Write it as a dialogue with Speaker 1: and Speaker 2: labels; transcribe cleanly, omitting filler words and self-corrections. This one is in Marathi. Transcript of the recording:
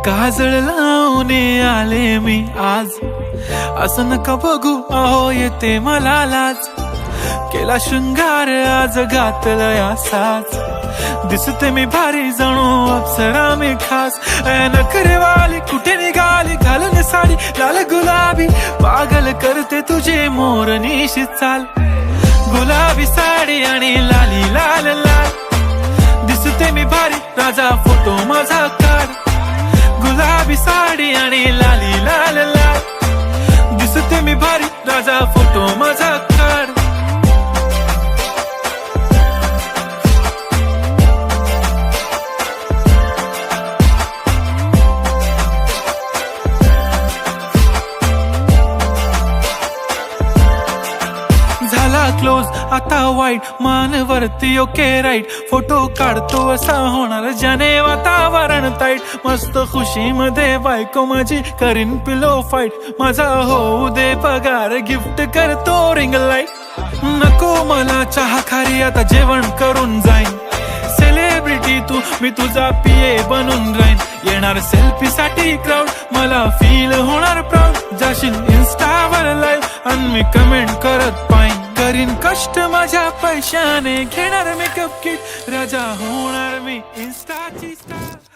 Speaker 1: काजळ लावून आले मी आज, असं नका बघू अहो येते मला लाज. केला शृंगार आज घातलं असाच, दिसते मी भारी जणू अप्सरा मी खास. नखरेवाली कुठे निघाली घालून साडी लाल गुलाबी, पागल करते तुझे मोरनीशी चाल. गुलाबी साडी आणि लाली लाल लाल, दिसते मी भारी राजा फोटो माझा काढ. गुलाबी साडी आणि लाली लाल लाल, दिसते मी भारी राजा फोटो माझा काढ. झाला क्लोज आता वाईट, मान वरती ओके राईट. फोटो काढतो असा होणार ज्याने वातावरण ताईट. मस्त खुशी मध्ये बायको माझी करीन पिलो फाईट. माझा होऊ दे पगार गिफ्ट करतो रिंग लाईट. नको मला चहा खारी आता जेवण करून जाईन. सेलिब्रिटी तू मी तुझा पिये बनून राहीन. येणार सेल्फी साठी क्राऊड मला फील होणार प्राऊड. जाशील इन्स्टावर लाईव्ह आणि मी कमेंट करत पाईन. करीन कष्ट माझ्या पैशाने घेणार मेकअप किट, राजा होणार मी इन्स्टाची स्टार.